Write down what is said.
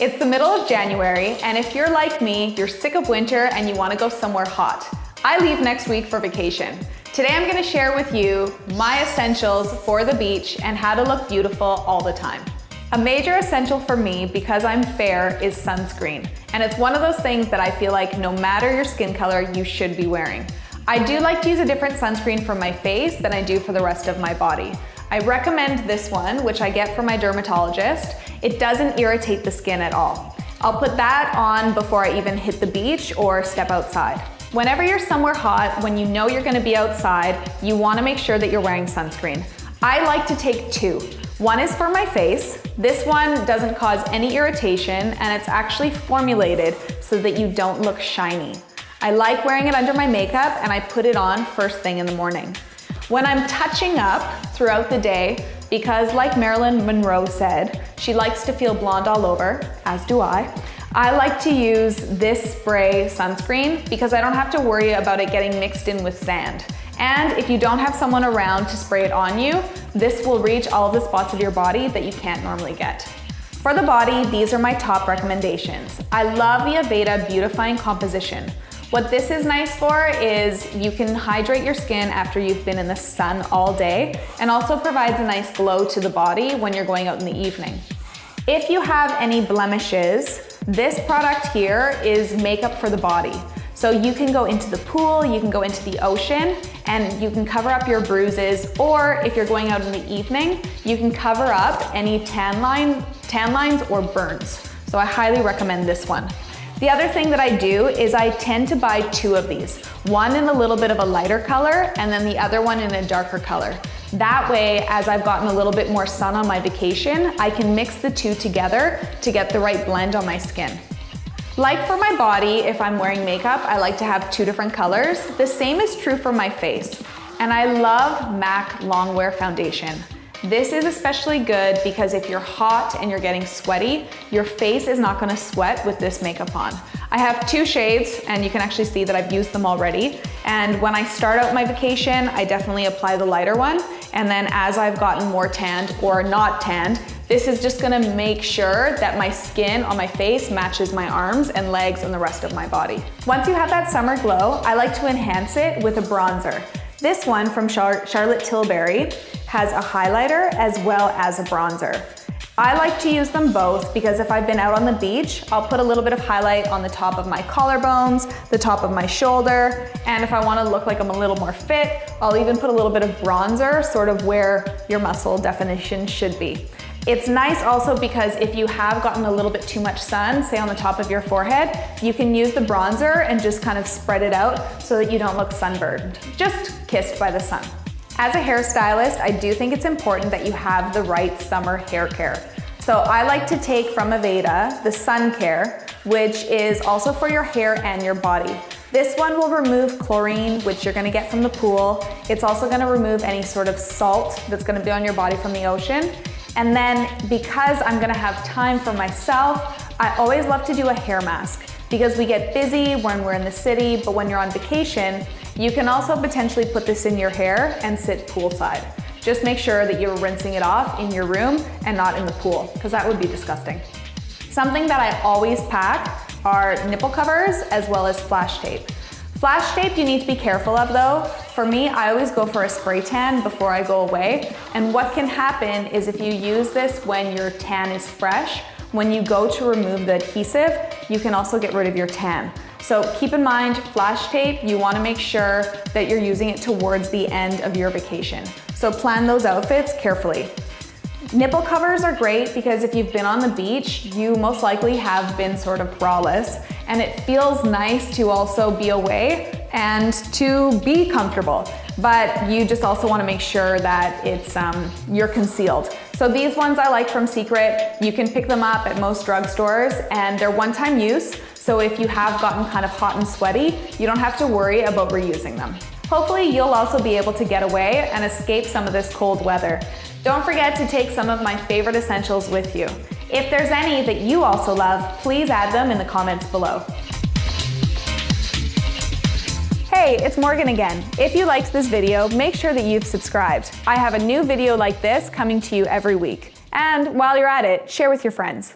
It's the middle of January, and if you're like me, you're sick of winter and you want to go somewhere hot. I leave next week for vacation. Today I'm going to share with you my essentials for the beach and how to look beautiful all the time. A major essential for me, because I'm fair, is sunscreen. And it's one of those things that I feel like no matter your skin color, you should be wearing. I do like to use a different sunscreen for my face than I do for the rest of my body. I recommend this one, which I get from my dermatologist. It doesn't irritate the skin at all. I'll put that on before I even hit the beach or step outside. Whenever you're somewhere hot, when you know you're gonna be outside, you wanna make sure that you're wearing sunscreen. I like to take two. One is for my face. This one doesn't cause any irritation, and it's actually formulated so that you don't look shiny. I like wearing it under my makeup, and I put it on first thing in the morning. When I'm touching up throughout the day, because like Marilyn Monroe said, she likes to feel blonde all over, as do I like to use this spray sunscreen because I don't have to worry about it getting mixed in with sand. And if you don't have someone around to spray it on you, this will reach all of the spots of your body that you can't normally get. For the body, these are my top recommendations. I love the Aveda Beautifying composition. What this is nice for is you can hydrate your skin after you've been in the sun all day, and also provides a nice glow to the body when you're going out in the evening. If you have any blemishes, this product here is makeup for the body. So you can go into the pool, you can go into the ocean, and you can cover up your bruises, or if you're going out in the evening, you can cover up any tan lines or burns. So I highly recommend this one. The other thing that I do is I tend to buy two of these. One in a little bit of a lighter color, and then the other one in a darker color. That way, as I've gotten a little bit more sun on my vacation, I can mix the two together to get the right blend on my skin. Like for my body, if I'm wearing makeup, I like to have two different colors. The same is true for my face. And I love M.A.C Longwear foundation. This is especially good because if you're hot and you're getting sweaty, your face is not gonna sweat with this makeup on. I have two shades, and you can actually see that I've used them already. And when I start out my vacation, I definitely apply the lighter one. And then as I've gotten more tanned or not tanned, this is just gonna make sure that my skin on my face matches my arms and legs and the rest of my body. Once you have that summer glow, I like to enhance it with a bronzer. This one from Charlotte Tilbury has a highlighter as well as a bronzer. I like to use them both because if I've been out on the beach, I'll put a little bit of highlight on the top of my collarbones, the top of my shoulder, and if I want to look like I'm a little more fit, I'll even put a little bit of bronzer, sort of where your muscle definition should be. It's nice also because if you have gotten a little bit too much sun, say on the top of your forehead, you can use the bronzer and just kind of spread it out so that you don't look sunburned, just kissed by the sun. As a hairstylist, I do think it's important that you have the right summer hair care. So I like to take from Aveda the Suncare, which is also for your hair and your body. This one will remove chlorine, which you're gonna get from the pool. It's also gonna remove any sort of salt that's gonna be on your body from the ocean. And then because I'm gonna have time for myself, I always love to do a hair mask because we get busy when we're in the city, but when you're on vacation, you can also potentially put this in your hair and sit poolside. Just make sure that you're rinsing it off in your room and not in the pool, because that would be disgusting. Something that I always pack are nipple covers as well as flash tape. Flash tape you need to be careful of though. For me, I always go for a spray tan before I go away. And what can happen is if you use this when your tan is fresh, when you go to remove the adhesive, you can also get rid of your tan. So keep in mind, flash tape, you wanna make sure that you're using it towards the end of your vacation. So plan those outfits carefully. Nipple covers are great because if you've been on the beach, you most likely have been sort of braless, and it feels nice to also be away and to be comfortable. But you just also want to make sure that it's you're concealed. So these ones I like from Secret. You can pick them up at most drugstores, and they're one-time use. So if you have gotten kind of hot and sweaty, you don't have to worry about reusing them. Hopefully you'll also be able to get away and escape some of this cold weather. Don't forget to take some of my favorite essentials with you. If there's any that you also love, please add them in the comments below. Hey, it's Morgan again. If you liked this video, make sure that you've subscribed. I have a new video like this coming to you every week. And while you're at it, share with your friends.